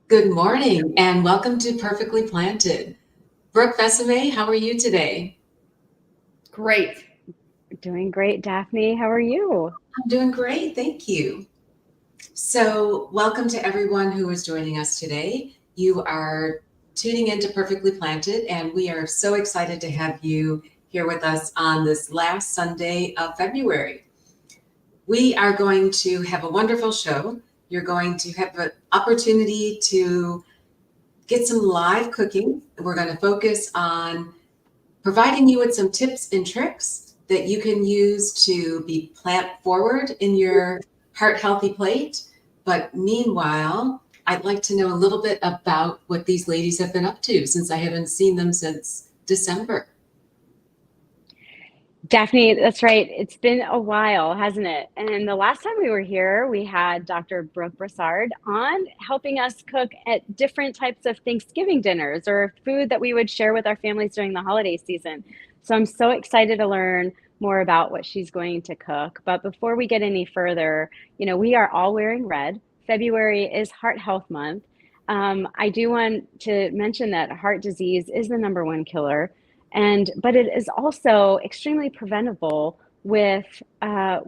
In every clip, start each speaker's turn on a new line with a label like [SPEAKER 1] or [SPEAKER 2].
[SPEAKER 1] Good morning and welcome to Perfectly Planted. Brooke Bussard, how are you today?
[SPEAKER 2] Great.
[SPEAKER 3] Doing great, Daphne. How are you?
[SPEAKER 1] I'm doing great, thank you. So, welcome to everyone who is joining us today. You are tuning into Perfectly Planted, and we are so excited to have you here with us on this last Sunday of February. We are going to have a wonderful show. You're going to have an opportunity to get some live cooking. We're going to focus on providing you with some tips and tricks that you can use to be plant forward in your heart healthy plate. But meanwhile, I'd like to know a little bit about what these ladies have been up to since I haven't seen them since December.
[SPEAKER 3] Daphne, that's right. It's been a while, hasn't it? And the last time we were here, we had Dr. Brooke Bussard on helping us cook at different types of Thanksgiving dinners or food that we would share with our families during the holiday season. So I'm so excited to learn more about what she's going to cook. But before we get any further, we are all wearing red. February is Heart Health Month. I do want to mention that heart disease is the #1 killer. But it is also extremely preventable with a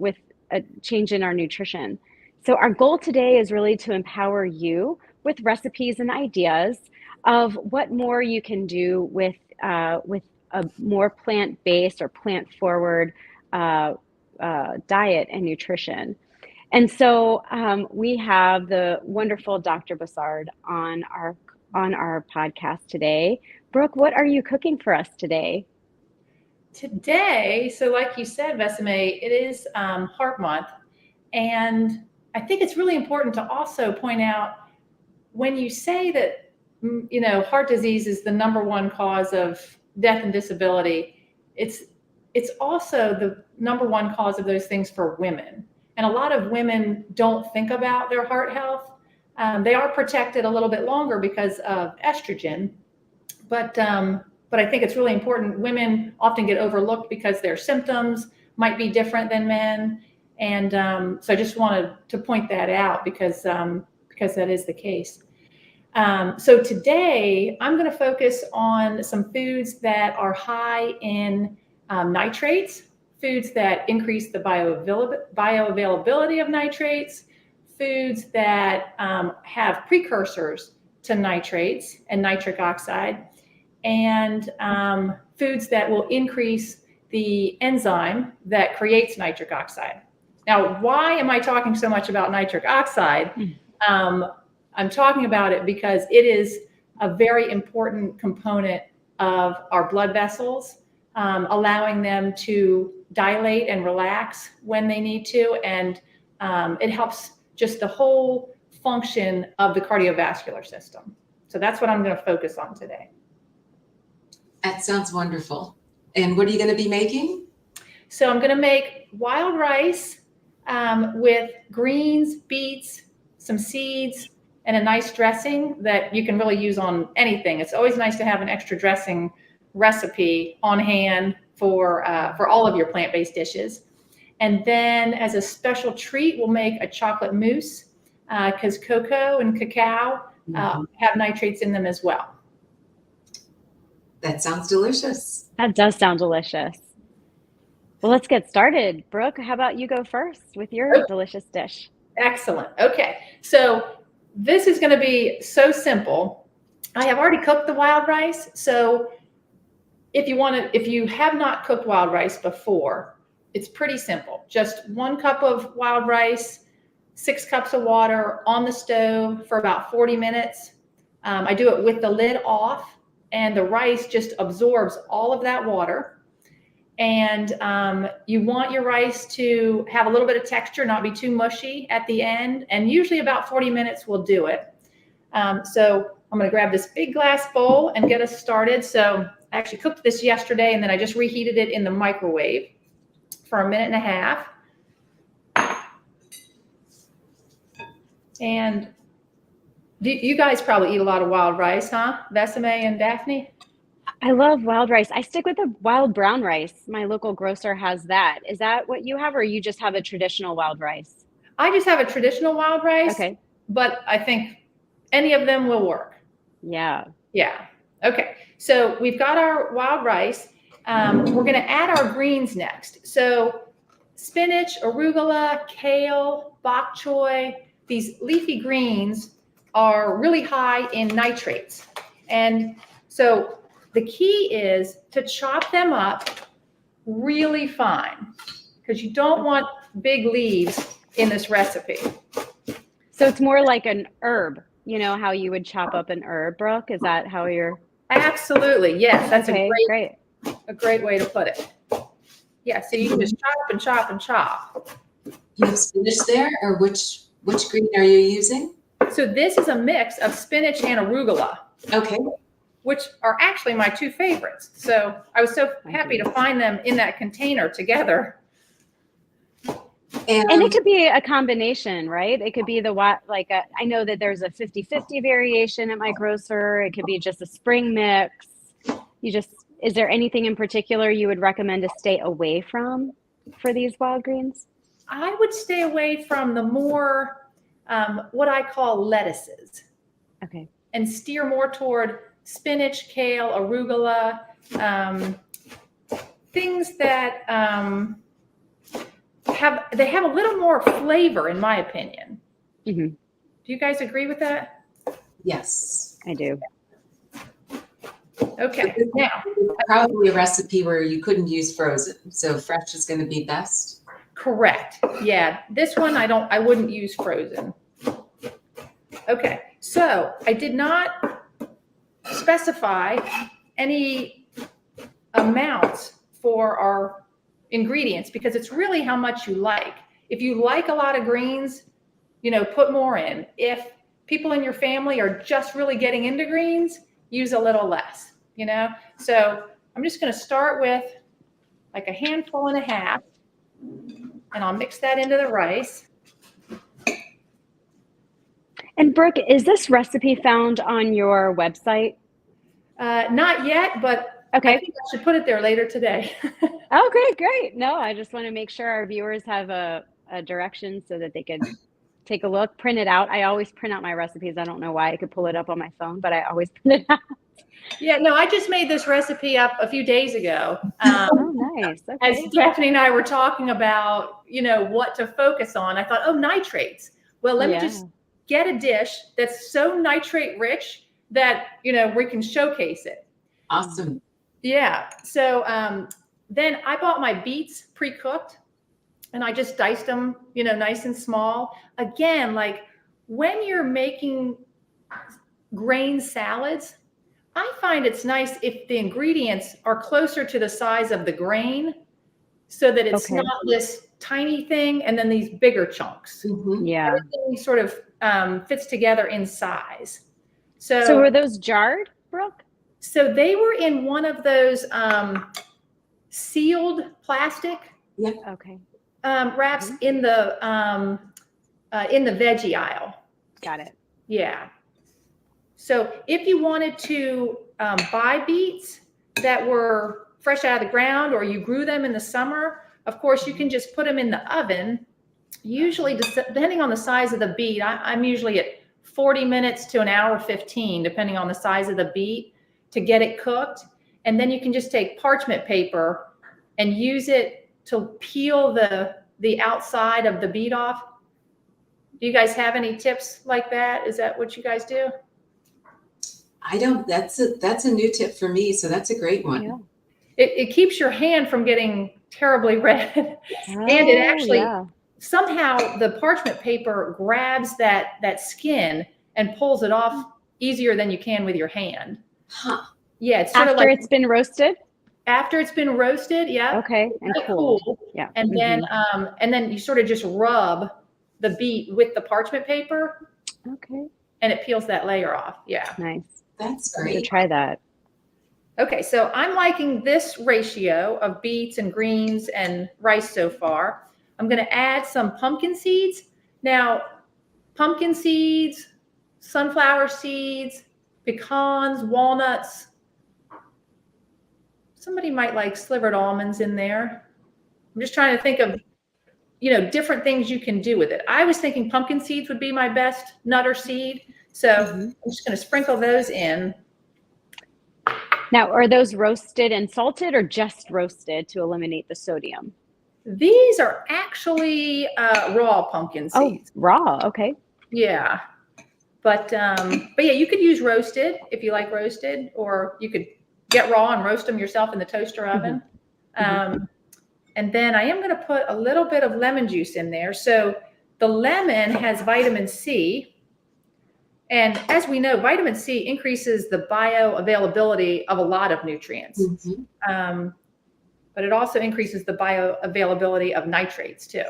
[SPEAKER 3] change in our nutrition. So our goal today is really to empower you with recipes and ideas of what more you can do with a more plant-based or plant-forward diet and nutrition. And so we have the wonderful Dr. Bussard on our podcast today. Brooke, what are you cooking for us today?
[SPEAKER 2] Today, so like you said, Besame, it is Heart Month. And I think it's really important to also point out when you say that, heart disease is the #1 cause of death and disability, it's also the #1 cause of those things for women. And a lot of women don't think about their heart health. They are protected a little bit longer because of estrogen. But I think it's really important. Women often get overlooked because their symptoms might be different than men. And so I just wanted to point that out because that is the case. So today I'm going to focus on some foods that are high in nitrates, foods that increase the bioavailability of nitrates, foods that have precursors to nitrates and nitric oxide, and foods that will increase the enzyme that creates nitric oxide. Now, why am I talking so much about nitric oxide? I'm talking about it because it is a very important component of our blood vessels, allowing them to dilate and relax when they need to, and it helps just the whole function of the cardiovascular system. So that's what I'm going to focus on today.
[SPEAKER 1] That sounds wonderful. And what are you going to be making?
[SPEAKER 2] So I'm going to make wild rice with greens, beets, some seeds, and a nice dressing that you can really use on anything. It's always nice to have an extra dressing recipe on hand for all of your plant-based dishes. And then as a special treat, we'll make a chocolate mousse because cocoa and cacao have nitrates in them as well.
[SPEAKER 1] That sounds delicious.
[SPEAKER 3] That does sound delicious. Well, let's get started. Brooke, how about you go first with your delicious dish?
[SPEAKER 2] Excellent. Okay. So this is going to be so simple. I have already cooked the wild rice. So if you have not cooked wild rice before, it's pretty simple. Just 1 cup of wild rice, 6 cups of water on the stove for about 40 minutes. I do it with the lid off, and the rice just absorbs all of that water. And you want your rice to have a little bit of texture, not be too mushy at the end. And usually about 40 minutes will do it. So I'm going to grab this big glass bowl and get us started. So I actually cooked this yesterday, and then I just reheated it in the microwave for 1.5 minutes. And you guys probably eat a lot of wild rice, huh? Besame and Daphne?
[SPEAKER 3] I love wild rice. I stick with the wild brown rice. My local grocer has that. Is that what you have, or you just have a traditional wild rice?
[SPEAKER 2] I just have a traditional wild rice.
[SPEAKER 3] Okay.
[SPEAKER 2] But I think Any of them will work.
[SPEAKER 3] Yeah.
[SPEAKER 2] Yeah. Okay. So we've got our wild rice. We're going to add our greens next. So spinach, arugula, kale, bok choy, these leafy greens are really high in nitrates. And so the key is to chop them up really fine, because you don't want big leaves in this recipe.
[SPEAKER 3] So it's more like an herb, you know, how you would chop up an herb, Brooke? Is that how you're?
[SPEAKER 2] Absolutely. Yes. That's
[SPEAKER 3] Okay, great.
[SPEAKER 2] a great way to put it. Yeah. So you can just chop and chop and chop.
[SPEAKER 1] You have spinach there, or which green are you using?
[SPEAKER 2] So this is a mix of spinach and arugula,
[SPEAKER 1] Okay.
[SPEAKER 2] which are actually my two favorites. So I was so happy to find them in that container together.
[SPEAKER 3] And it could be a combination, right? It could be I know that there's a 50-50 variation at my grocer. It could be just a spring mix. Is there anything in particular you would recommend to stay away from for these wild greens?
[SPEAKER 2] I would stay away from the more, what I call lettuces.
[SPEAKER 3] Okay.
[SPEAKER 2] And steer more toward spinach, kale, arugula, things that have a little more flavor, in my opinion.
[SPEAKER 3] Mm-hmm.
[SPEAKER 2] Do you guys agree with that?
[SPEAKER 1] Yes.
[SPEAKER 3] I do.
[SPEAKER 2] Okay. Now,
[SPEAKER 1] probably a recipe where you couldn't use frozen, so fresh is going to be best.
[SPEAKER 2] correct. Yeah, this one I wouldn't use frozen. Okay, so I did not specify any amounts for our ingredients because it's really how much you like. If you like a lot of greens, put more in. If people in your family are just really getting into greens, use a little less, So I'm just going to start with like a handful and a half, and I'll mix that into the rice.
[SPEAKER 3] And Brooke, is this recipe found on your website?
[SPEAKER 2] Not yet, but
[SPEAKER 3] okay.
[SPEAKER 2] I think I should put it there later today.
[SPEAKER 3] Okay, great. No, I just want to make sure our viewers have a direction so that they could take a look, print it out. I always print out my recipes. I don't know why I could pull it up on my phone, but I always print it out.
[SPEAKER 2] Yeah, no, I just made this recipe up a few days ago.
[SPEAKER 3] Oh, nice. Okay.
[SPEAKER 2] As Stephanie and I were talking about, what to focus on, I thought, nitrates. Well, let me just get a dish that's so nitrate rich that, we can showcase it.
[SPEAKER 1] Awesome.
[SPEAKER 2] Yeah. So then I bought my beets pre-cooked and I just diced them, nice and small. Again, like when you're making grain salads, I find it's nice if the ingredients are closer to the size of the grain so that it's not this tiny thing and then these bigger chunks.
[SPEAKER 1] Mm-hmm.
[SPEAKER 3] Yeah.
[SPEAKER 2] Everything sort of fits together in size.
[SPEAKER 3] So were those jarred, Brooke?
[SPEAKER 2] So they were in one of those sealed plastic wraps in the veggie aisle.
[SPEAKER 3] Got it.
[SPEAKER 2] Yeah. So if you wanted to buy beets that were fresh out of the ground or you grew them in the summer, of course, you can just put them in the oven. Usually, depending on the size of the beet, I'm usually at 40 minutes to an hour 15, depending on the size of the beet, to get it cooked. And then you can just take parchment paper and use it to peel the outside of the beet off. Do you guys have any tips like that? Is that what you guys do?
[SPEAKER 1] I don't. That's a new tip for me. So that's a great one.
[SPEAKER 3] Yeah.
[SPEAKER 2] It keeps your hand from getting terribly red, and it actually somehow the parchment paper grabs that skin and pulls it off easier than you can with your hand.
[SPEAKER 1] Huh.
[SPEAKER 2] Yeah, it's sort
[SPEAKER 3] after
[SPEAKER 2] of like
[SPEAKER 3] it's been roasted.
[SPEAKER 2] After it's been roasted, yeah.
[SPEAKER 3] Okay, and cool. Yeah,
[SPEAKER 2] and then you sort of just rub the beet with the parchment paper.
[SPEAKER 3] Okay.
[SPEAKER 2] And it peels that layer off. Yeah.
[SPEAKER 3] Nice.
[SPEAKER 1] That's
[SPEAKER 3] I'm
[SPEAKER 1] great.
[SPEAKER 3] gonna try that.
[SPEAKER 2] Okay, so I'm liking this ratio of beets and greens and rice so far. I'm going to add some pumpkin seeds. Now, pumpkin seeds, sunflower seeds, pecans, walnuts. Somebody might like slivered almonds in there. I'm just trying to think of, different things you can do with it. I was thinking pumpkin seeds would be my best nut or seed. So I'm just going to sprinkle those in.
[SPEAKER 3] Now, are those roasted and salted or just roasted to eliminate the sodium?
[SPEAKER 2] These are actually raw pumpkin seeds.
[SPEAKER 3] Oh, raw. Okay.
[SPEAKER 2] Yeah. But yeah, you could use roasted if you like roasted, or you could get raw and roast them yourself in the toaster oven. And then I am going to put a little bit of lemon juice in there. So the lemon has vitamin C. And as we know, vitamin C increases the bioavailability of a lot of nutrients. But it also increases the bioavailability of nitrates too.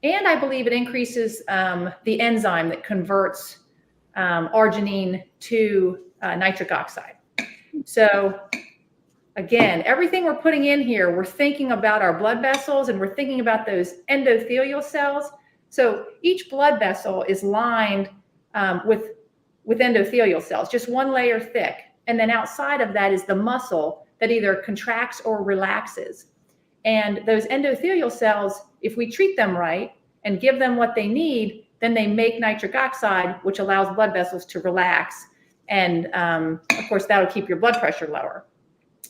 [SPEAKER 2] And I believe it increases the enzyme that converts arginine to nitric oxide. So again, everything we're putting in here, we're thinking about our blood vessels and we're thinking about those endothelial cells. So each blood vessel is lined with endothelial cells, just one layer thick. And then outside of that is the muscle that either contracts or relaxes. And those endothelial cells, if we treat them right and give them what they need, then they make nitric oxide, which allows blood vessels to relax. And of course, that'll keep your blood pressure lower,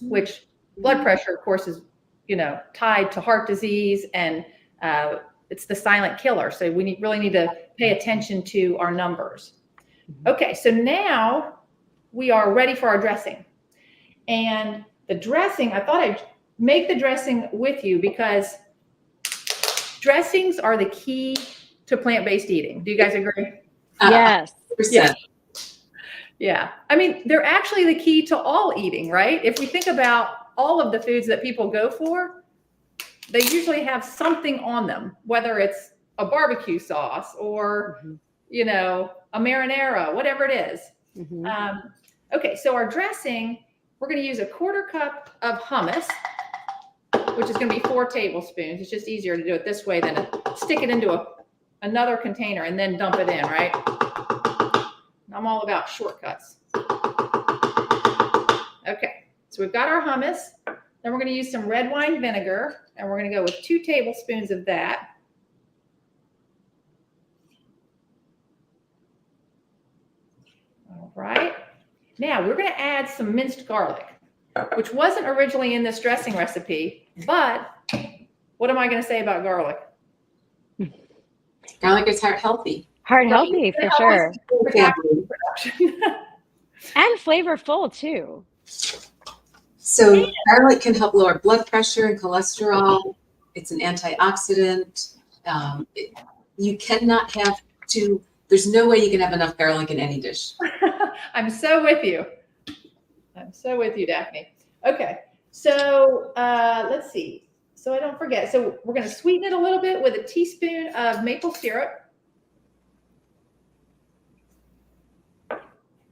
[SPEAKER 2] which blood pressure, of course, is, tied to heart disease, and it's the silent killer. So we really need to pay attention to our numbers. Okay, so now we are ready for our dressing. And the dressing, I thought I'd make the dressing with you because dressings are the key to plant-based eating. Do you guys agree?
[SPEAKER 3] Yes.
[SPEAKER 1] Yeah.
[SPEAKER 2] Yeah. I mean, they're actually the key to all eating, right? If we think about all of the foods that people go for, they usually have something on them, whether it's a barbecue sauce or, a marinara, whatever it is. Okay, so our dressing, we're going to use a 1/4 cup of hummus, which is going to be 4 tablespoons. It's just easier to do it this way than to stick it into another container and then dump it in, right? I'm all about shortcuts. Okay, so we've got our hummus. Then we're going to use some red wine vinegar, and we're going to go with 2 tablespoons of that. All right. Now we're going to add some minced garlic, which wasn't originally in this dressing recipe, but what am I going to say about garlic?
[SPEAKER 1] Garlic is heart healthy.
[SPEAKER 3] Heart healthy for sure. And flavorful too.
[SPEAKER 1] So garlic can help lower blood pressure and cholesterol. It's an antioxidant. You cannot have there's no way you can have enough garlic in any dish.
[SPEAKER 2] I'm so with you. Daphne. Okay, so let's see. So I don't forget. So we're going to sweeten it a little bit with a teaspoon of maple syrup.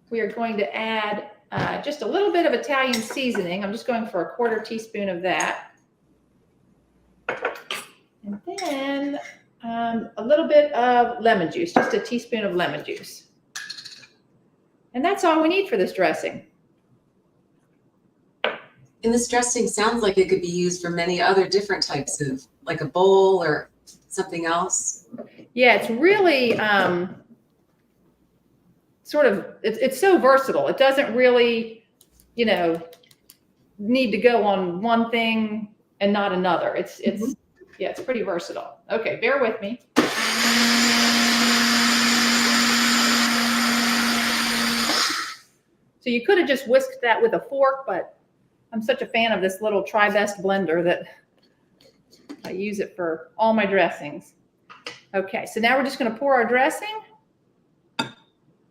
[SPEAKER 2] We are going to add just a little bit of Italian seasoning. I'm just going for a 1/4 teaspoon of that. And then a little bit of lemon juice, just a teaspoon of lemon juice. And that's all we need for this dressing.
[SPEAKER 1] And this dressing sounds like it could be used for many other different types of, like a bowl or something else.
[SPEAKER 2] Yeah, it's really it's so versatile. It doesn't really, need to go on one thing and not another. It's pretty versatile. Okay, bear with me. So you could have just whisked that with a fork, but I'm such a fan of this little Tri-Best blender that I use it for all my dressings. Okay, so now we're just going to pour our dressing.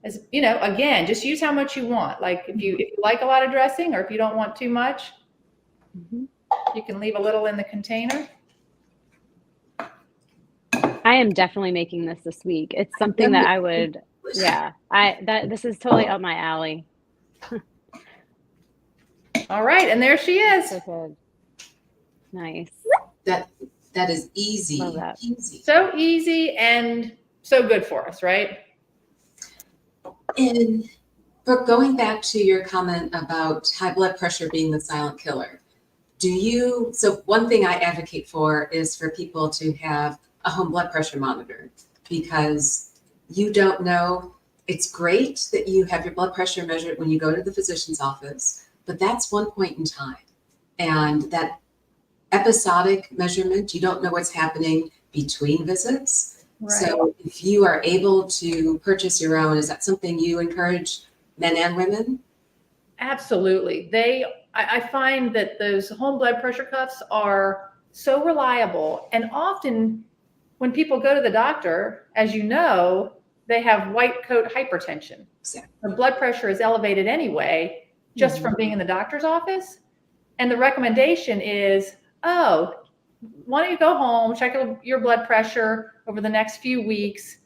[SPEAKER 2] As again, just use how much you want. Like if you like a lot of dressing, or if you don't want too much, you can leave a little in the container.
[SPEAKER 3] I am definitely making this week. It's something that I would, this is totally up my alley.
[SPEAKER 2] All right, and there she is.
[SPEAKER 3] So good. Nice.
[SPEAKER 1] That is easy.
[SPEAKER 3] Love that.
[SPEAKER 1] Easy.
[SPEAKER 2] So easy and so good for us, right?
[SPEAKER 1] And Brooke, going back to your comment about high blood pressure being the silent killer, so one thing I advocate for is for people to have a home blood pressure monitor, because you don't know it's great that you have your blood pressure measured when you go to the physician's office, but that's one point in time. And that episodic measurement, you don't know what's happening between visits.
[SPEAKER 2] Right.
[SPEAKER 1] So if you are able to purchase your own, is that something you encourage men and women?
[SPEAKER 2] Absolutely. I find that those home blood pressure cuffs are so reliable. And often when people go to the doctor, as you know, they have white coat hypertension.
[SPEAKER 1] Exactly.
[SPEAKER 2] The blood pressure is elevated anyway, just from being in the doctor's office. And the recommendation is, oh, why don't you go home, check your blood pressure over the next few weeks.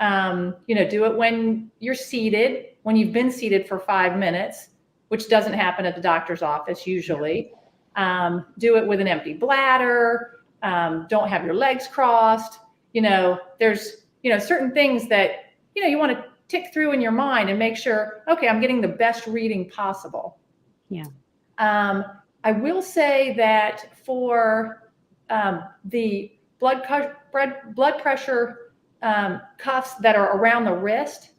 [SPEAKER 2] Do it when you're seated, when you've been seated for 5 minutes, which doesn't happen at the doctor's office usually. Do it with an empty bladder. Don't have your legs crossed. There's, certain things that, you want to tick through in your mind and make sure, okay, I'm getting the best reading possible.
[SPEAKER 3] Yeah.
[SPEAKER 2] I will say that for the blood pressure cuffs that are around the wrist,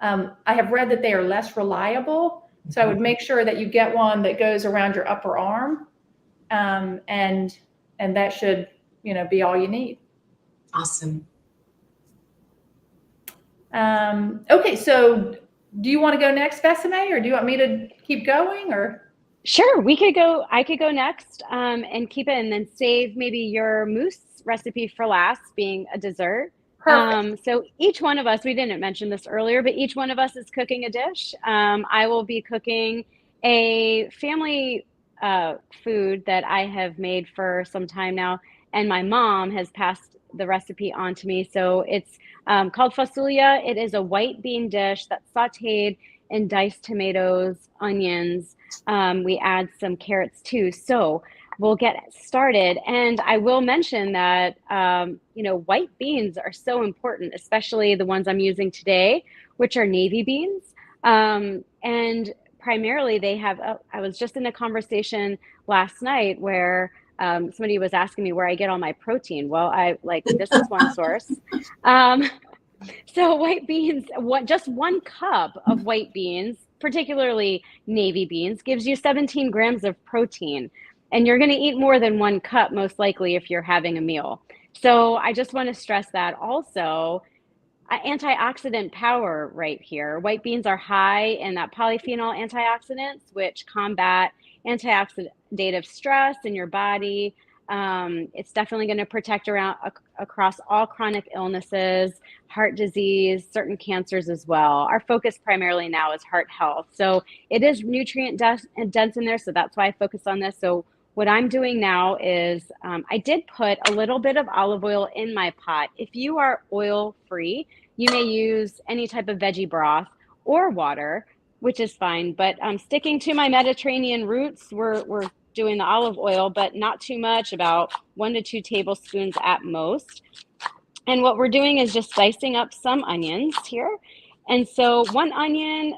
[SPEAKER 2] I have read that they are less reliable. So I would make sure that you get one that goes around your upper arm, and that should, be all you need.
[SPEAKER 1] Awesome.
[SPEAKER 2] Okay, so do you want to go next, Besame, or do you want me to keep going, or?
[SPEAKER 3] Sure, I could go next, and keep it, and then save maybe your mousse recipe for last, being a dessert.
[SPEAKER 2] Perfect.
[SPEAKER 3] So each one of us, we didn't mention this earlier, but each one of us is cooking a dish. I will be cooking a family food that I have made for some time now, and my mom has passed the recipe on to me. So it's called fasulia. It is a white bean dish that's sauteed in diced tomatoes, onions. We add some carrots too. So we'll get started. And I will mention that, white beans are so important, especially the ones I'm using today, which are navy beans. And primarily they have, I was just in a conversation last night where somebody was asking me where I get all my protein. Well, this is one source. So white beans, just 1 cup of white beans, particularly navy beans, gives you 17 grams of protein. And you're going to eat more than 1 cup, most likely, if you're having a meal. So I just want to stress that. Also, antioxidant power right here. White beans are high in that polyphenol antioxidants, which combat antioxidative stress in your body. It's definitely going to protect across all chronic illnesses, heart disease, certain cancers as well. Our focus primarily now is heart health. So it is nutrient dense in there. So that's why I focus on this. So what I'm doing now is I did put a little bit of olive oil in my pot. If you are oil free, you may use any type of veggie broth or water, which is fine. But sticking to my Mediterranean roots, we're doing the olive oil, but not too much, about 1 to 2 tablespoons at most. And what we're doing is just slicing up some onions here. And so 1 onion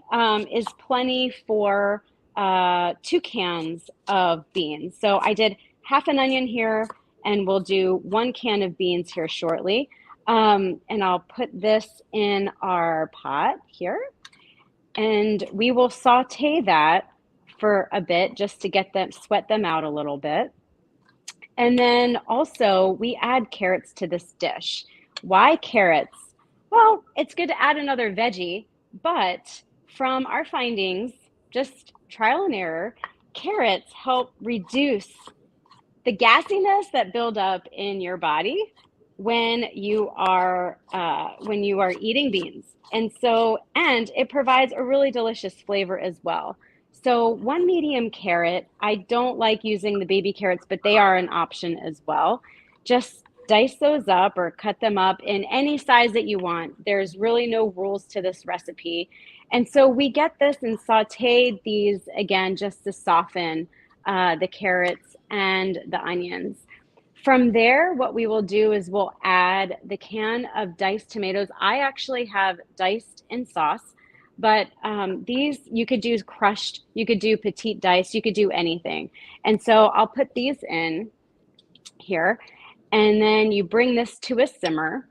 [SPEAKER 3] is plenty for 2 cans of beans. So I did half an onion here, and we'll do 1 can of beans here shortly. And I'll put this in our pot here, and we will saute that for a bit just to sweat them out a little bit. And then also we add carrots to this dish. Why carrots? Well, it's good to add another veggie, but from our findings, just trial and error, carrots help reduce the gassiness that build up in your body when you are eating beans. And it provides a really delicious flavor as well. So 1 medium carrot, I don't like using the baby carrots, but they are an option as well. Just dice those up or cut them up in any size that you want. There's really no rules to this recipe. And so we get this and sauteed these again, just to soften the carrots and the onions. From there, what we will do is we'll add the can of diced tomatoes. I actually have diced in sauce, but these you could do crushed, you could do petite dice, you could do anything. And so I'll put these in here, and then you bring this to a simmer.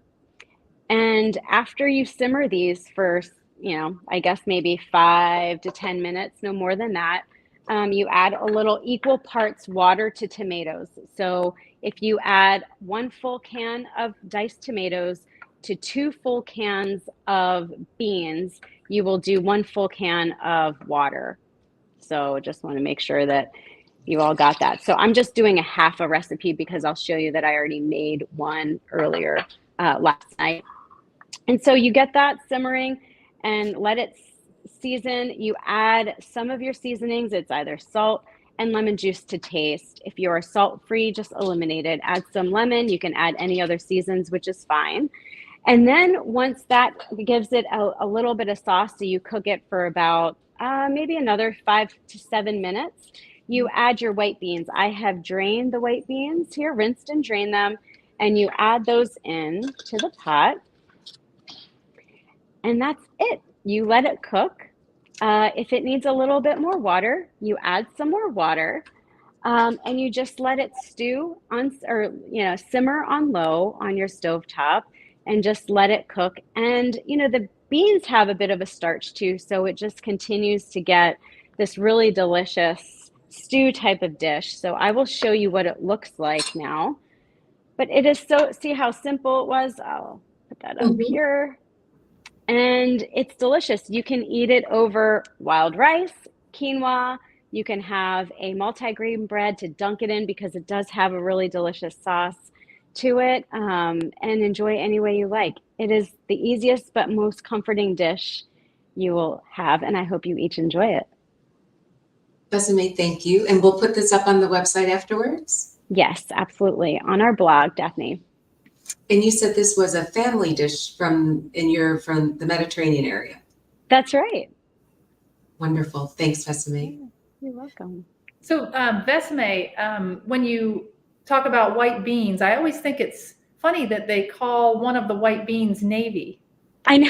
[SPEAKER 3] And after you simmer these for I guess maybe 5 to 10 minutes, no more than that. You add a little equal parts water to tomatoes. So if you add 1 full can of diced tomatoes to 2 full cans of beans, you will do 1 full can of water. So just want to make sure that you all got that. So I'm just doing a half a recipe because I'll show you that I already made one earlier last night. And so you get that simmering and let it season. You add some of your seasonings. It's either salt and lemon juice to taste. If you are salt-free, just eliminate it. Add some lemon. You can add any other seasons, which is fine. And then once that gives it a little bit of sauce, so you cook it for about maybe another 5 to 7 minutes, you add your white beans. I have drained the white beans here, rinsed and drained them, and you add those in to the pot. And that's it. You let it cook. If it needs a little bit more water, you add some more water, and you just let it stew simmer on low on your stovetop, and just let it cook. And the beans have a bit of a starch too, so it just continues to get this really delicious stew type of dish. So I will show you what it looks like now. But it is see how simple it was? I'll put that up here. And it's delicious. You can eat it over wild rice, quinoa. You can have a multi-grain bread to dunk it in because it does have a really delicious sauce to it, and enjoy any way you like. It is the easiest but most comforting dish you will have, and I hope you each enjoy it.
[SPEAKER 1] Besame, thank you. And we'll put this up on the website afterwards?
[SPEAKER 3] Yes, absolutely. On our blog, Daphne.
[SPEAKER 1] And you said this was a family dish from the Mediterranean area.
[SPEAKER 3] That's right.
[SPEAKER 1] Wonderful. Thanks, Besame.
[SPEAKER 3] You're welcome.
[SPEAKER 2] So, Besame, when you talk about white beans, I always think it's funny that they call one of the white beans navy.
[SPEAKER 3] I know.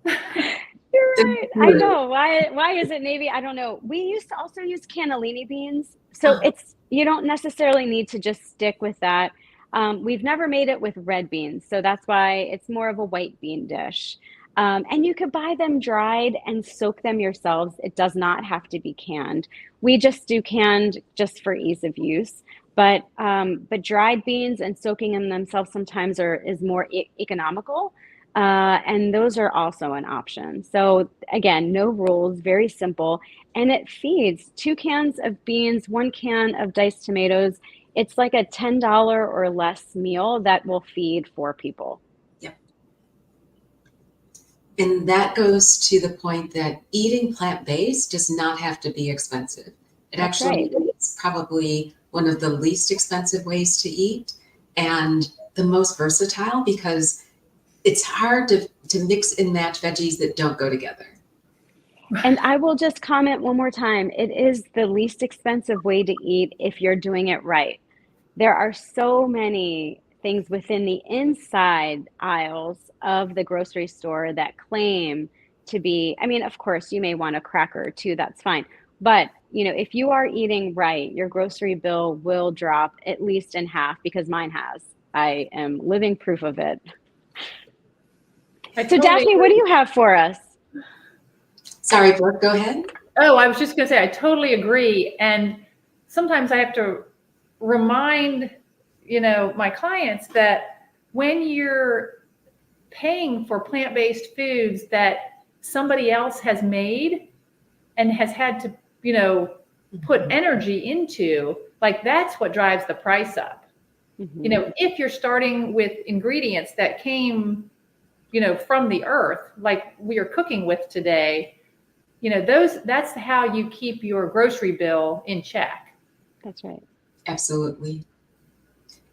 [SPEAKER 3] You're right. I know. Why is it navy? I don't know. We used to also use cannellini beans. So you don't necessarily need to just stick with that. We've never made it with red beans, so that's why it's more of a white bean dish. And you could buy them dried and soak them yourselves. It does not have to be canned. We just do canned just for ease of use. But dried beans and soaking them themselves sometimes is more economical. And those are also an option. So again, no rules, very simple. And it feeds 2 cans of beans, 1 can of diced tomatoes. It's like a $10 or less meal that will feed 4 people.
[SPEAKER 1] Yep. And that goes to the point that eating plant-based does not have to be expensive.
[SPEAKER 3] That's right.
[SPEAKER 1] Is probably one of the least expensive ways to eat and the most versatile, because it's hard to mix and match veggies that don't go together.
[SPEAKER 3] And I will just comment one more time. It is the least expensive way to eat if you're doing it right. There are so many things within the inside aisles of the grocery store that claim to be, of course, you may want a cracker or 2, that's fine. But, if you are eating right, your grocery bill will drop at least in half, because mine has. I am living proof of it. So Daphne, what do you have for us?
[SPEAKER 1] Sorry, Brooke, go ahead.
[SPEAKER 2] Oh, I was just going to say, I totally agree. And sometimes I have to remind, my clients that when you're paying for plant-based foods that somebody else has made and has had to, put energy into, like, that's what drives the price up. Mm-hmm. If you're starting with ingredients that came, from the earth, like we are cooking with today, that's how you keep your grocery bill in check.
[SPEAKER 3] That's right.
[SPEAKER 1] Absolutely.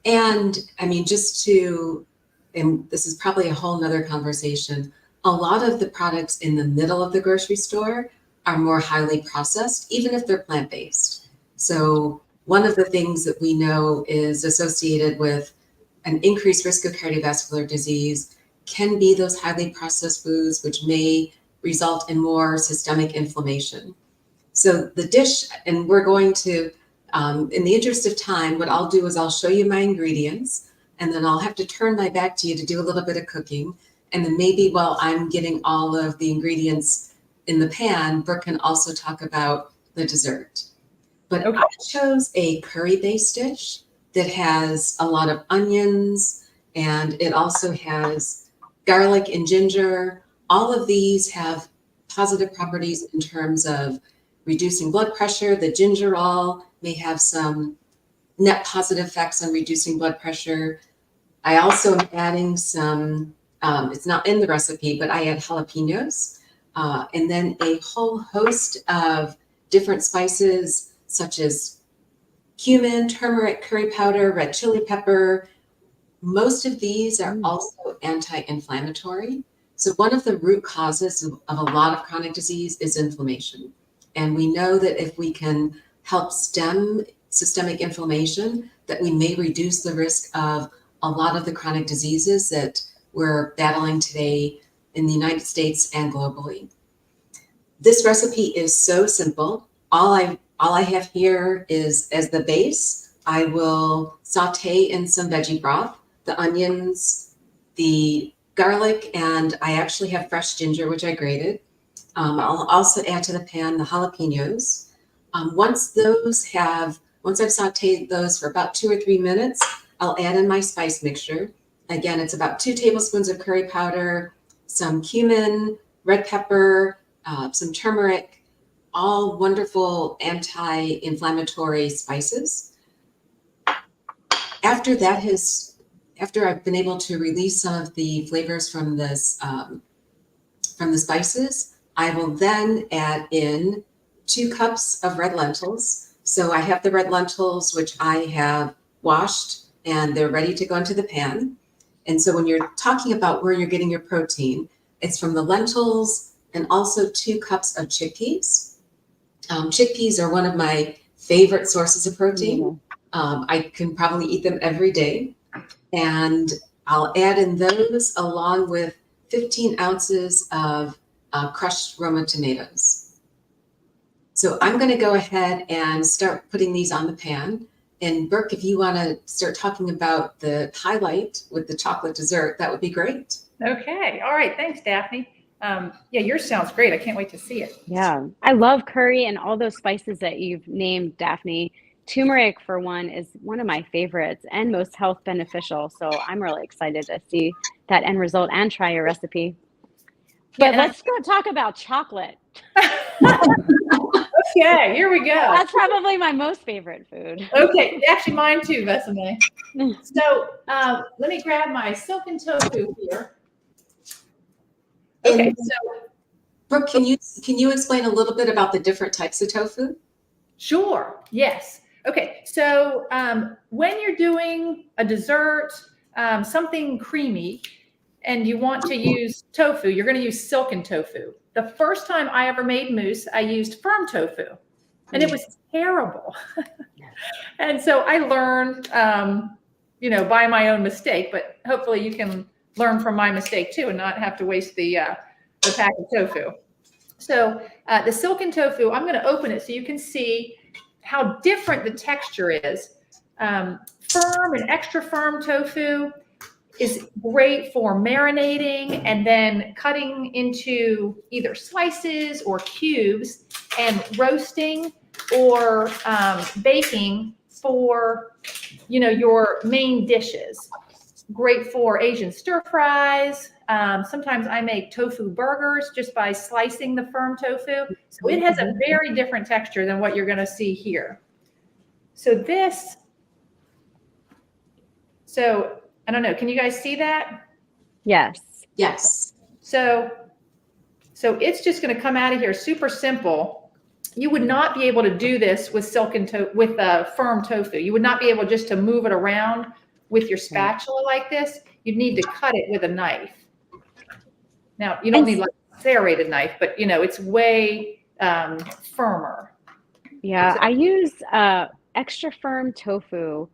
[SPEAKER 1] And and this is probably a whole nother conversation. A lot of the products in the middle of the grocery store are more highly processed, even if they're plant-based. So one of the things that we know is associated with an increased risk of cardiovascular disease can be those highly processed foods, which may result in more systemic inflammation. So the dish, and we're going to, in the interest of time, what I'll do is I'll show you my ingredients, and then I'll have to turn my back to you to do a little bit of cooking. And then maybe while I'm getting all of the ingredients in the pan, Brooke can also talk about the dessert. But
[SPEAKER 2] Okay.
[SPEAKER 1] I chose a curry-based dish that has a lot of onions, and it also has garlic and ginger. All of these have positive properties in terms of reducing blood pressure. The gingerol may have some net positive effects on reducing blood pressure. I also am adding some, it's not in the recipe, but I add jalapenos, and then a whole host of different spices such as cumin, turmeric, curry powder, red chili pepper. Most of these are also anti-inflammatory. So one of the root causes of a lot of chronic disease is inflammation. And we know that if we can help stem systemic inflammation, that we may reduce the risk of a lot of the chronic diseases that we're battling today in the United States and globally. This recipe is so simple. All I have here is, as the base, I will saute in some veggie broth, the onions, the garlic, and I actually have fresh ginger, which I grated. I'll also add to the pan the jalapenos. Once I've sauteed those for about 2 or 3 minutes, I'll add in my spice mixture. Again, it's about 2 tablespoons of curry powder, some cumin, red pepper, some turmeric, all wonderful anti-inflammatory spices. After I've been able to release some of the flavors from the spices, I will then add in 2 cups of red lentils. So I have the red lentils, which I have washed, and they're ready to go into the pan. And so when you're talking about where you're getting your protein, it's from the lentils and also 2 cups of chickpeas. Chickpeas are one of my favorite sources of protein. I can probably eat them every day. And I'll add in those along with 15 ounces of crushed Roma tomatoes. So I'm going to go ahead and start putting these on the pan. And Brooke, if you want to start talking about the highlight with the chocolate dessert, that would be great.
[SPEAKER 2] Okay. All right. Thanks, Daphne. Yeah, yours sounds great. I can't wait to see it.
[SPEAKER 3] Yeah, I love curry and all those spices that you've named, Daphne. Turmeric, for one, is one of my favorites and most health beneficial. So I'm really excited to see that end result and try your recipe. But let's go talk about chocolate.
[SPEAKER 2] Okay, here we go.
[SPEAKER 3] That's probably my most favorite food.
[SPEAKER 2] Okay, actually mine too, Besame. So let me grab my silken tofu here. Okay, so
[SPEAKER 1] Brooke, can you explain a little bit about the different types of tofu?
[SPEAKER 2] Sure. Yes. Okay. So when you're doing a dessert, something creamy, and you want to use tofu, you're going to use silken tofu. The first time I ever made mousse, I used firm tofu, and it was terrible. And so I learned, by my own mistake. But hopefully, you can learn from my mistake too, and not have to waste the pack of tofu. So the silken tofu, I'm going to open it so you can see how different the texture is. Firm and extra firm tofu is great for marinating and then cutting into either slices or cubes and roasting or baking for, your main dishes. Great for Asian stir fries. Sometimes I make tofu burgers just by slicing the firm tofu. So it has a very different texture than what you're going to see here. So I don't know. Can you guys see that?
[SPEAKER 3] Yes.
[SPEAKER 1] Yes.
[SPEAKER 2] So it's just going to come out of here super simple. You would not be able to do this with firm tofu. You would not be able just to move it around with your spatula like this. You'd need to cut it with a knife. Now, you don't need like a serrated knife, but it's way firmer.
[SPEAKER 3] Yeah, I use extra firm tofu.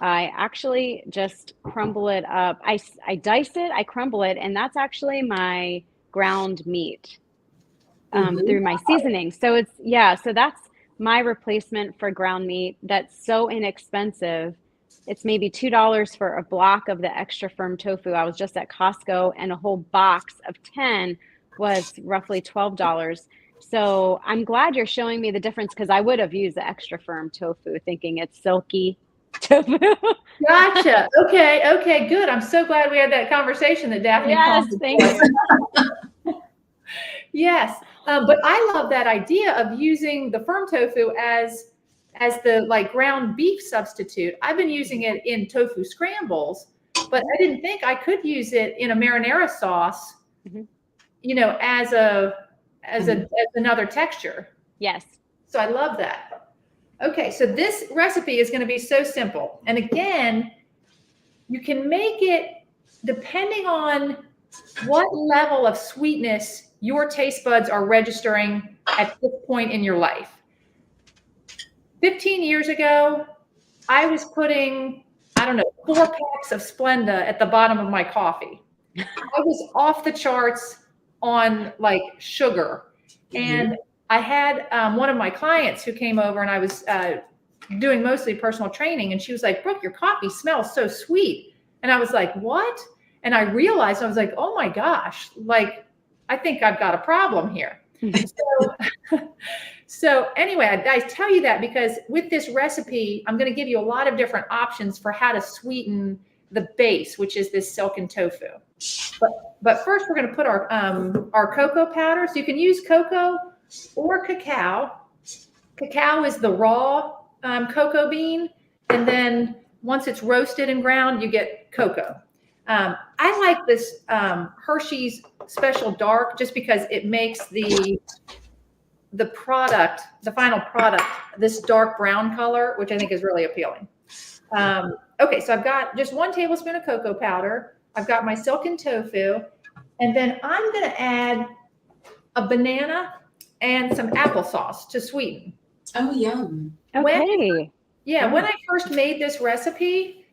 [SPEAKER 3] I actually just crumble it up. I dice it, I crumble it, and that's actually my ground meat through my seasoning. So so that's my replacement for ground meat. That's so inexpensive it's maybe $2 for a block of the extra firm tofu. I was just at Costco, and a whole box of 10 was roughly $12. So I'm glad you're showing me the difference, because I would have used the extra firm tofu thinking it's silky tofu.
[SPEAKER 2] Gotcha. Okay, good. I'm so glad we had that conversation that Daphne
[SPEAKER 3] Yes,
[SPEAKER 2] called.
[SPEAKER 3] thank you.
[SPEAKER 2] Yes. But I love that idea of using the firm tofu as the like ground beef substitute. I've been using it in tofu scrambles, but I didn't think I could use it in a marinara sauce,
[SPEAKER 3] Mhm.
[SPEAKER 2] you know, as another texture.
[SPEAKER 3] Yes.
[SPEAKER 2] So I love that. Okay, so this recipe is going to be so simple. And again, you can make it depending on what level of sweetness your taste buds are registering at this point in your life. 15 years ago, I was putting, I don't know, 4 packs of Splenda at the bottom of my coffee. I was off the charts on like sugar. And I had one of my clients who came over, and I was doing mostly personal training. And she was like, "Brooke, your coffee smells so sweet." And I was like, "What?" And I realized, I was like, "Oh my gosh, like, I think I've got a problem here." So anyway, I tell you that because with this recipe, I'm going to give you a lot of different options for how to sweeten the base, which is this silken tofu. But first, we're going to put our cocoa powder. So you can use cocoa or cacao. Cacao is the raw cocoa bean, and then once it's roasted and ground, you get cocoa. I like this Hershey's Special Dark just because it makes the product, the final product, this dark brown color, which I think is really appealing. Okay, so I've got just 1 tablespoon of cocoa powder. I've got my silken tofu, and then I'm going to add a banana and some applesauce to sweeten.
[SPEAKER 1] Oh, yum.
[SPEAKER 3] Okay.
[SPEAKER 2] When I first made this recipe,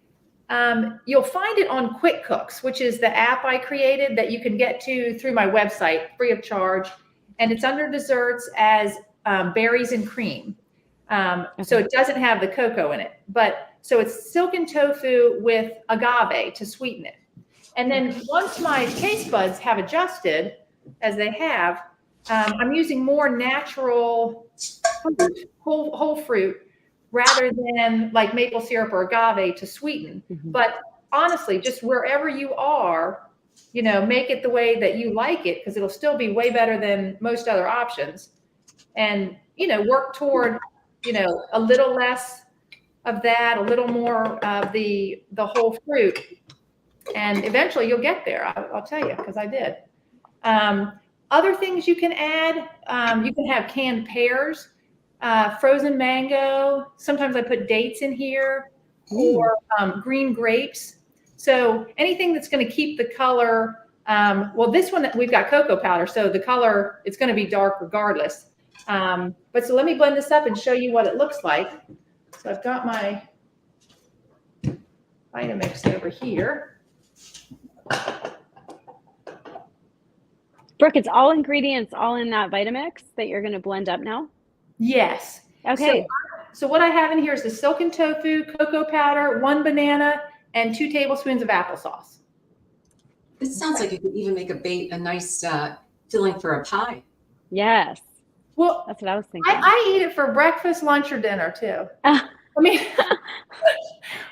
[SPEAKER 2] you'll find it on Quick Cooks, which is the app I created that you can get to through my website free of charge. And it's under desserts as berries and cream. So it doesn't have the cocoa in it. But so it's silken tofu with agave to sweeten it. And then once my taste buds have adjusted, as they have, I'm using more natural fruit, whole fruit, rather than like maple syrup or agave to sweeten.
[SPEAKER 3] Mm-hmm.
[SPEAKER 2] But honestly, just wherever you are, you know, make it the way that you like it, because it'll still be way better than most other options. And, you know, work toward, you know, a little less of that, a little more of the whole fruit. And eventually you'll get there. I'll tell you, because I did. Other things you can add, you can have canned pears, frozen mango. Sometimes I put dates in here, or green grapes. So anything that's going to keep the color, well, this one, we've got cocoa powder, so the color, it's going to be dark regardless. But so let me blend this up and show you what it looks like. So I've got my Vitamix over here.
[SPEAKER 3] Brooke, it's all ingredients all in that Vitamix that you're going to blend up now?
[SPEAKER 2] Yes.
[SPEAKER 3] Okay.
[SPEAKER 2] So what I have in here is the silken tofu, cocoa powder, 1 banana, and 2 tablespoons of applesauce.
[SPEAKER 1] This sounds like it could even make a nice filling for a pie.
[SPEAKER 3] Yes.
[SPEAKER 2] Well,
[SPEAKER 3] that's what I was thinking.
[SPEAKER 2] I eat it for breakfast, lunch, or dinner too. I mean,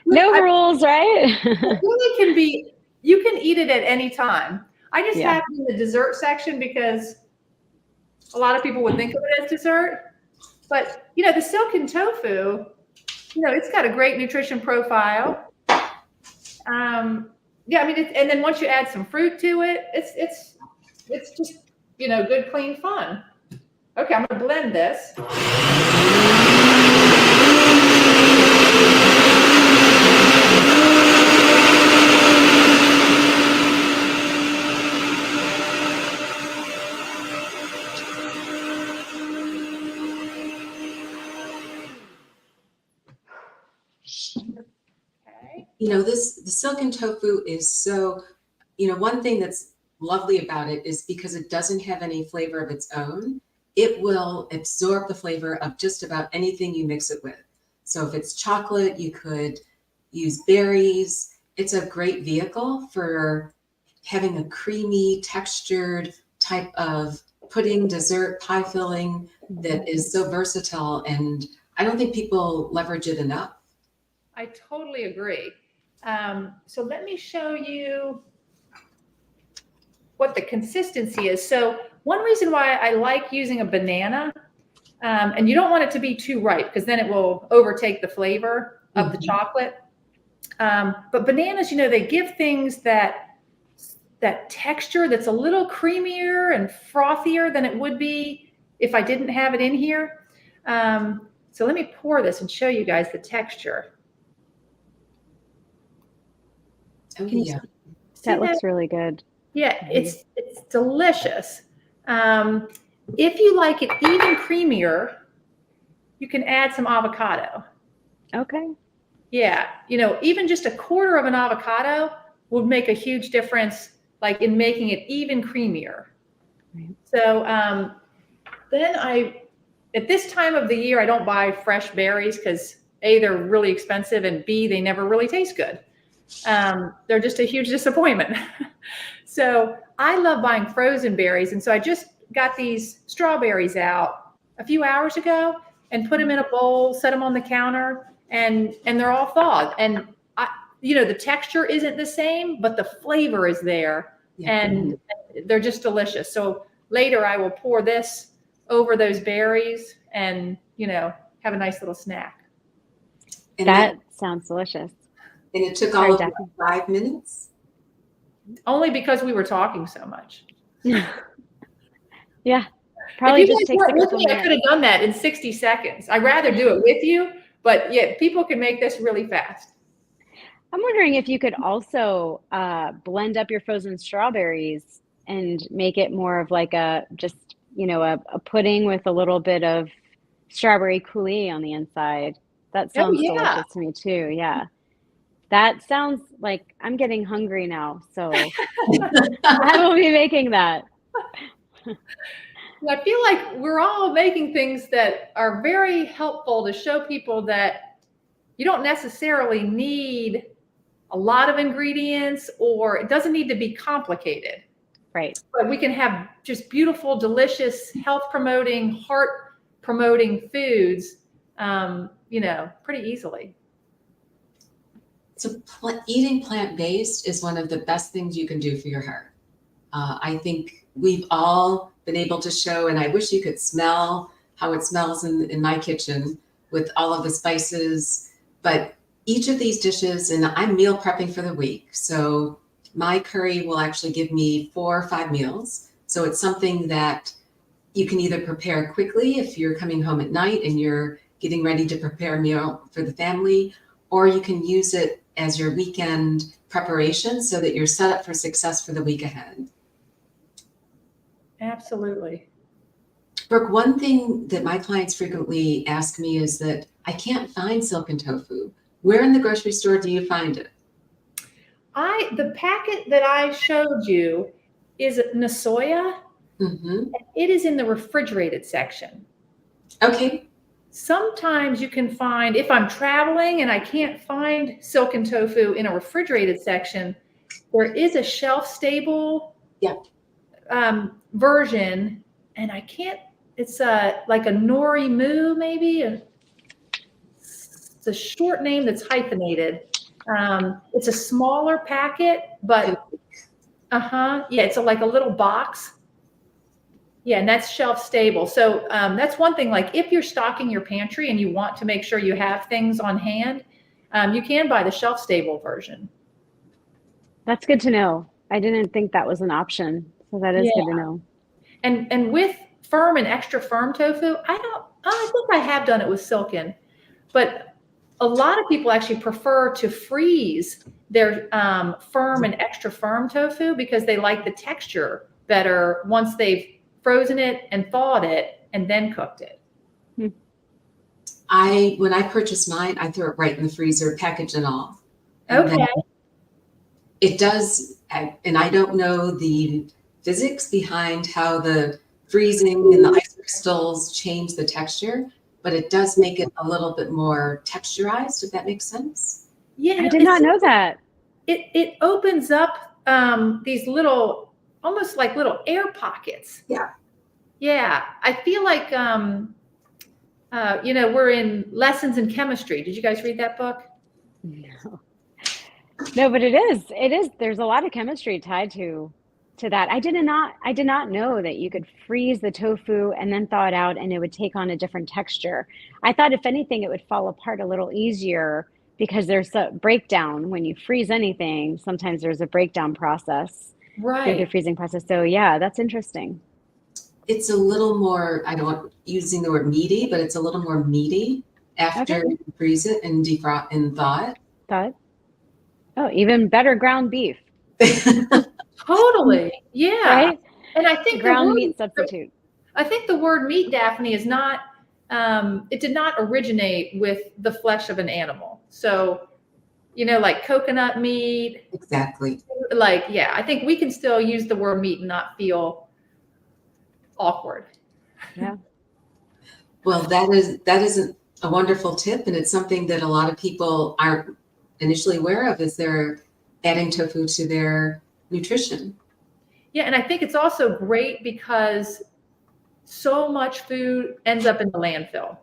[SPEAKER 3] no rules, right?
[SPEAKER 2] It really can be, you can eat it at any time. I just have it in the dessert section because a lot of people would think of it as dessert. But, you know, the silken tofu, you know, it's got a great nutrition profile. Yeah, I mean, and then once you add some fruit to it, it's just, you know, good, clean fun. Okay, I'm going to blend this.
[SPEAKER 1] You know, the silken tofu is so, you know, one thing that's lovely about it is because it doesn't have any flavor of its own, it will absorb the flavor of just about anything you mix it with. So if it's chocolate, you could use berries. It's a great vehicle for having a creamy, textured type of pudding, dessert, pie filling that is so versatile. And I don't think people leverage it enough.
[SPEAKER 2] I totally agree. So let me show you what the consistency is. So one reason why I like using a banana, and you don't want it to be too ripe because then it will overtake the flavor of the chocolate. But bananas, they give things that texture that's a little creamier and frothier than it would be if I didn't have it in here. So let me pour this and show you guys the texture.
[SPEAKER 1] Oh, yeah.
[SPEAKER 3] That looks really good.
[SPEAKER 2] Yeah, it's delicious. If you like it even creamier, you can add some avocado.
[SPEAKER 3] Okay.
[SPEAKER 2] Yeah, even just a quarter of an avocado would make a huge difference, like in making it even creamier.
[SPEAKER 3] Right.
[SPEAKER 2] So then at this time of the year, I don't buy fresh berries because A, they're really expensive, and B, they never really taste good. They're just a huge disappointment. So I love buying frozen berries. And so I just got these strawberries out a few hours ago and put them in a bowl, set them on the counter, and they're all thawed. And the texture isn't the same, but the flavor is there, and they're just delicious. So later I will pour this over those berries and, have a nice little snack.
[SPEAKER 1] And
[SPEAKER 3] that sounds delicious.
[SPEAKER 1] And it took all of 5 minutes?
[SPEAKER 2] Only because we were talking so much.
[SPEAKER 3] Yeah. Probably just takes a couple minutes.
[SPEAKER 2] I could have done that in 60 seconds. I'd rather do it with you, but yeah, people can make this really fast.
[SPEAKER 3] I'm wondering if you could also blend up your frozen strawberries and make it more of like a pudding with a little bit of strawberry coulis on the inside. That sounds delicious to me too. Yeah. That sounds like I'm getting hungry now. So I will be making that.
[SPEAKER 2] I feel like we're all making things that are very helpful to show people that you don't necessarily need a lot of ingredients, or it doesn't need to be complicated.
[SPEAKER 3] Right.
[SPEAKER 2] But we can have just beautiful, delicious, health promoting, heart promoting foods, pretty easily.
[SPEAKER 1] So eating plant-based is one of the best things you can do for your heart. I think we've all been able to show, and I wish you could smell how it smells in my kitchen with all of the spices, but each of these dishes, and I'm meal prepping for the week, so my curry will actually give me 4 or 5 meals. So it's something that you can either prepare quickly if you're coming home at night and you're getting ready to prepare a meal for the family, or you can use it as your weekend preparation so that you're set up for success for the week ahead.
[SPEAKER 2] Absolutely.
[SPEAKER 1] Brooke, one thing that my clients frequently ask me is that I can't find silken tofu. Where in the grocery store do you find it?
[SPEAKER 2] The packet that I showed you is Nasoya.
[SPEAKER 1] Mm-hmm.
[SPEAKER 2] It is in the refrigerated section.
[SPEAKER 1] Okay.
[SPEAKER 2] Sometimes you can find, if I'm traveling and I can't find silken tofu in a refrigerated section, there is a shelf-stable version, and I can't, it's like a nori mu maybe. It's a short name that's hyphenated. It's a smaller packet, but it's like a little box. Yeah, and that's shelf stable. So that's one thing, like if you're stocking your pantry and you want to make sure you have things on hand, you can buy the shelf stable version.
[SPEAKER 3] That's good to know. I didn't think that was an option. So that is good to know.
[SPEAKER 2] And with firm and extra firm tofu, I think I have done it with silken, but a lot of people actually prefer to freeze their firm and extra firm tofu because they like the texture better once they've frozen it and thawed it and then cooked it.
[SPEAKER 1] When I purchased mine, I threw it right in the freezer, package and all. And
[SPEAKER 2] okay.
[SPEAKER 1] It does, and I don't know the physics behind how the freezing and the ice crystals change the texture, but it does make it a little bit more texturized, if that makes sense.
[SPEAKER 2] Yeah,
[SPEAKER 3] I did not know that.
[SPEAKER 2] It opens up these little, almost like little air pockets.
[SPEAKER 1] Yeah.
[SPEAKER 2] Yeah, I feel like we're in lessons in chemistry. Did you guys read that book?
[SPEAKER 3] No. No, but it is. There's a lot of chemistry tied to that. I did not know that you could freeze the tofu and then thaw it out and it would take on a different texture. I thought if anything, it would fall apart a little easier because there's a breakdown when you freeze anything. Sometimes there's a breakdown process through the
[SPEAKER 2] Right.
[SPEAKER 3] freezing process. So yeah, that's interesting.
[SPEAKER 1] It's a little more, I don't want using the word meaty, but it's a little more meaty after
[SPEAKER 3] Okay.
[SPEAKER 1] you freeze it and defrost and thaw
[SPEAKER 3] Thought. Oh, even better ground beef,
[SPEAKER 1] it.
[SPEAKER 2] Totally. Yeah.
[SPEAKER 3] right?
[SPEAKER 2] And I think
[SPEAKER 3] Ground meat substitute.
[SPEAKER 2] the word meat, Daphne, is not, it did not originate with the flesh of an animal. So, like coconut meat,
[SPEAKER 1] Exactly.
[SPEAKER 2] I think we can still use the word meat and not feel awkward.
[SPEAKER 3] Yeah.
[SPEAKER 1] Well, that is a wonderful tip, and it's something that a lot of people aren't initially aware of, is they're adding tofu to their nutrition.
[SPEAKER 2] Yeah, and I think it's also great because so much food ends up in the landfill.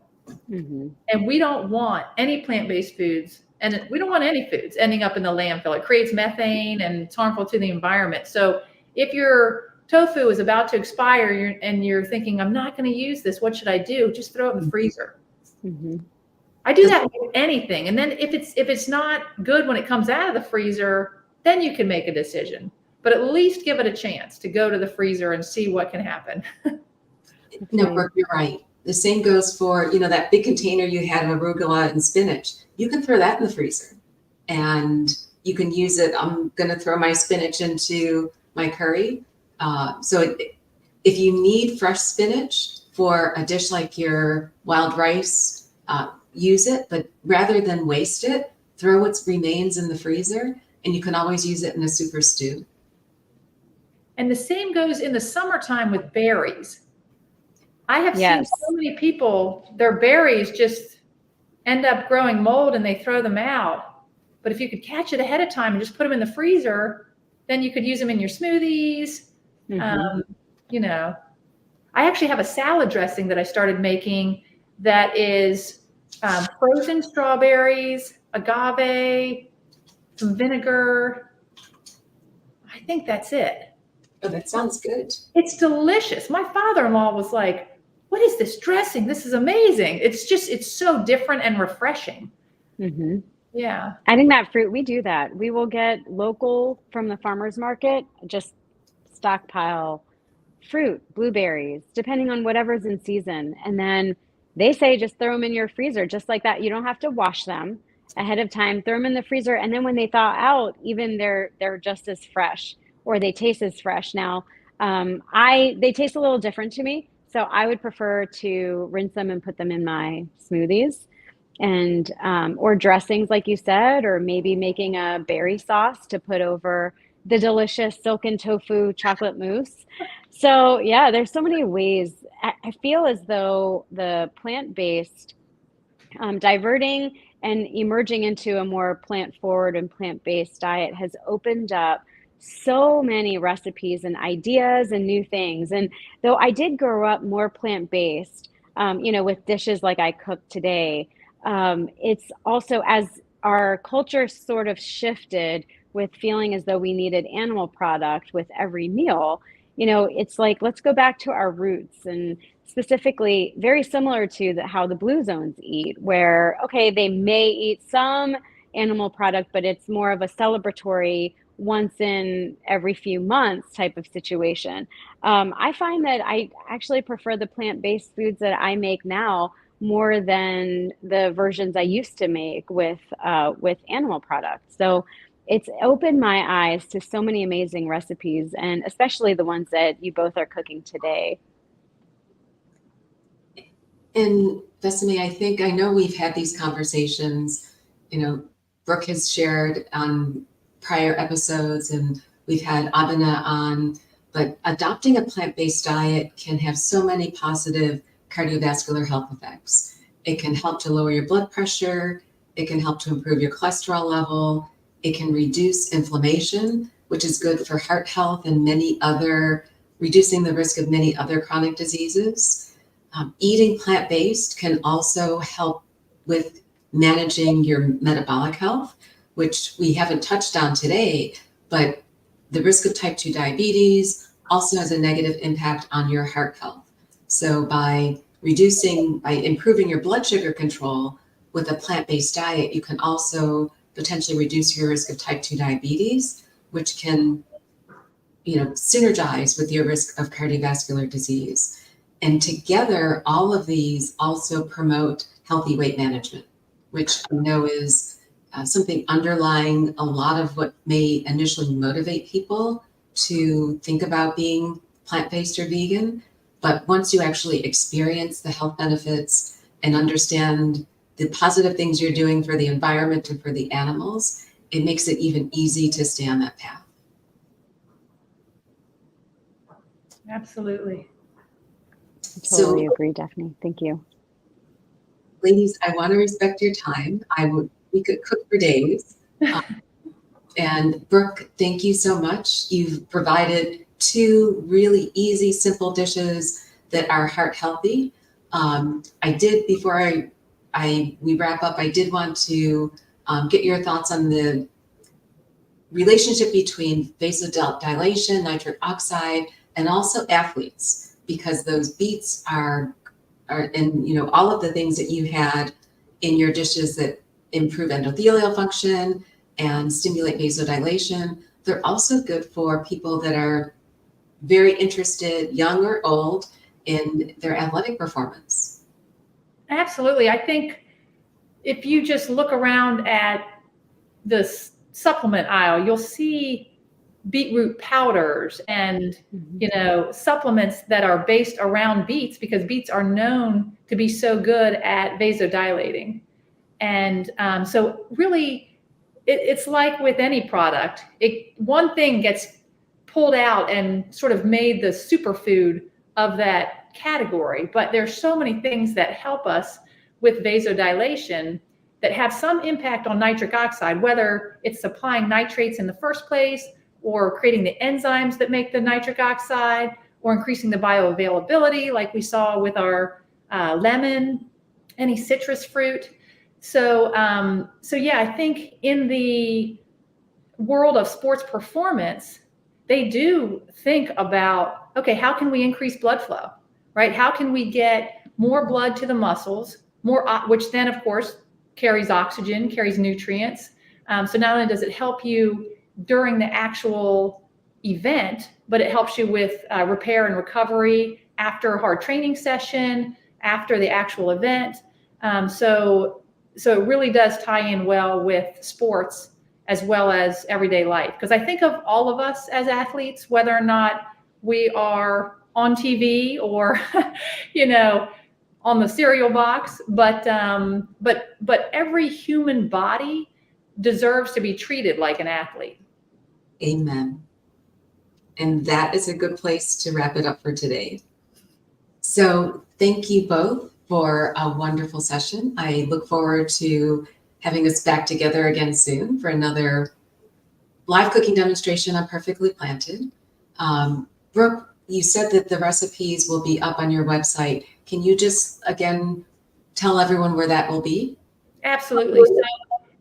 [SPEAKER 3] Mm-hmm.
[SPEAKER 2] And we don't want any plant-based foods, and we don't want any foods ending up in the landfill. It creates methane and it's harmful to the environment. So if your tofu is about to expire and you're thinking, I'm not going to use this, what should I do? Just throw it in the freezer.
[SPEAKER 3] Mm-hmm.
[SPEAKER 2] I do that with anything. And then if it's not good when it comes out of the freezer, then you can make a decision. But at least give it a chance to go to the freezer and see what can happen.
[SPEAKER 1] No, Brooke, you're right. The same goes for, that big container you had of arugula and spinach. You can throw that in the freezer and you can use it. I'm going to throw my spinach into my curry. If you need fresh spinach for a dish like your wild rice, use it, but rather than waste it, throw what remains in the freezer, and you can always use it in a super stew.
[SPEAKER 2] And the same goes in the summertime with berries. I have
[SPEAKER 3] Yes.
[SPEAKER 2] seen so many people, their berries just end up growing mold and they throw them out. But if you could catch it ahead of time and just put them in the freezer, then you could use them in your smoothies.
[SPEAKER 3] Mm-hmm.
[SPEAKER 2] I actually have a salad dressing that I started making that is frozen strawberries, agave, some vinegar. I think that's it.
[SPEAKER 1] Oh, that sounds good.
[SPEAKER 2] It's delicious. My father-in-law was like, what is this dressing? This is amazing. It's so different and refreshing.
[SPEAKER 3] Mm-hmm.
[SPEAKER 2] Yeah.
[SPEAKER 3] Adding that fruit, we do that. We will get local from the farmer's market, just stockpile fruit, blueberries, depending on whatever's in season. And then they say just throw them in your freezer, just like that. You don't have to wash them ahead of time. Throw them in the freezer. And then when they thaw out, even they're just as fresh, or they taste as fresh. Now, they taste a little different to me. So I would prefer to rinse them and put them in my smoothies and or dressings, like you said, or maybe making a berry sauce to put over the delicious silken tofu chocolate mousse. So yeah, there's so many ways. I feel as though the plant-based diverting and emerging into a more plant-forward and plant-based diet has opened up so many recipes and ideas and new things. And though I did grow up more plant-based, with dishes like I cook today, it's also, as our culture sort of shifted with feeling as though we needed animal product with every meal, it's like, let's go back to our roots, and specifically very similar to how the blue zones eat, where, okay, they may eat some animal product, but it's more of a celebratory once in every few months type of situation. I find that I actually prefer the plant-based foods that I make now more than the versions I used to make with animal products. So it's opened my eyes to so many amazing recipes, and especially the ones that you both are cooking today.
[SPEAKER 1] And Besame, I know we've had these conversations, Brooke has shared on prior episodes, and we've had Abena on, but adopting a plant-based diet can have so many positive cardiovascular health effects. It can help to lower your blood pressure. It can help to improve your cholesterol level. It can reduce inflammation, which is good for heart health and reducing the risk of many other chronic diseases. Eating plant-based can also help with managing your metabolic health, which we haven't touched on today, but the risk of type 2 diabetes also has a negative impact on your heart health. So by improving your blood sugar control with a plant-based diet, you can also potentially reduce your risk of type 2 diabetes, which can, synergize with your risk of cardiovascular disease. And together, all of these also promote healthy weight management, which I know is something underlying a lot of what may initially motivate people to think about being plant-based or vegan. But once you actually experience the health benefits and understand the positive things you're doing for the environment and for the animals, it makes it even easy to stay on that path.
[SPEAKER 2] Absolutely.
[SPEAKER 3] I totally agree, Daphne. Thank you.
[SPEAKER 1] Ladies, I want to respect your time. We could cook for days. And Brooke, thank you so much. You've provided 2 really easy, simple dishes that are heart healthy. Before we wrap up, I did want to get your thoughts on the relationship between vasodilation, nitric oxide, and also athletes, because those beets are all of the things that you had in your dishes that improve endothelial function and stimulate vasodilation. They're also good for people that are very interested, young or old, in their athletic performance.
[SPEAKER 2] Absolutely. I think if you just look around at the supplement aisle, you'll see beetroot powders and supplements that are based around beets, because beets are known to be so good at vasodilating. And so really it's like with any product, one thing gets pulled out and sort of made the superfood of that category, but there's so many things that help us with vasodilation that have some impact on nitric oxide, whether it's supplying nitrates in the first place, or creating the enzymes that make the nitric oxide, or increasing the bioavailability like we saw with our lemon, any citrus fruit. So yeah, I think in the world of sports performance, they do think about, okay, how can we increase blood flow, right? How can we get more blood to the muscles, which then of course carries oxygen, carries nutrients. So not only does it help you during the actual event, but it helps you with repair and recovery after a hard training session, after the actual event. So it really does tie in well with sports as well as everyday life. Because I think of all of us as athletes, whether or not we are on TV or, on the cereal box, but every human body deserves to be treated like an athlete.
[SPEAKER 1] Amen. And that is a good place to wrap it up for today. So thank you both for a wonderful session. I look forward to having us back together again soon for another live cooking demonstration on Perfectly Planted. Brooke, you said that the recipes will be up on your website. Can you just, again, tell everyone where that will be?
[SPEAKER 2] Absolutely. So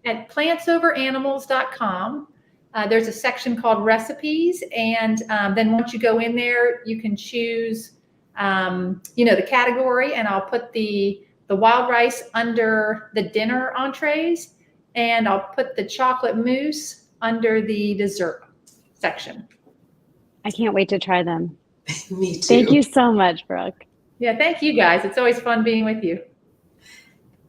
[SPEAKER 2] at plantsoveranimals.com, there's a section called recipes. And then once you go in there, you can choose, the category, and I'll put the wild rice under the dinner entrees, and I'll put the chocolate mousse under the dessert section.
[SPEAKER 3] I can't wait to try them.
[SPEAKER 1] Me too.
[SPEAKER 3] Thank you so much, Brooke.
[SPEAKER 2] Yeah, thank you guys. It's always fun being with you.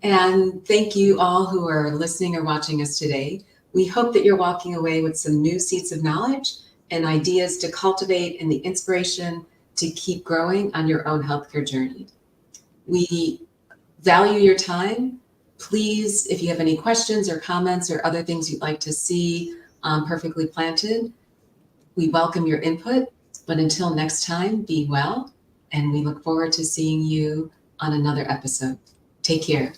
[SPEAKER 1] And thank you all who are listening or watching us today. We hope that you're walking away with some new seeds of knowledge and ideas to cultivate and the inspiration to keep growing on your own healthcare journey. We value your time. Please, if you have any questions or comments or other things you'd like to see Perfectly Planted, we welcome your input. But until next time, be well, and we look forward to seeing you on another episode. Take care.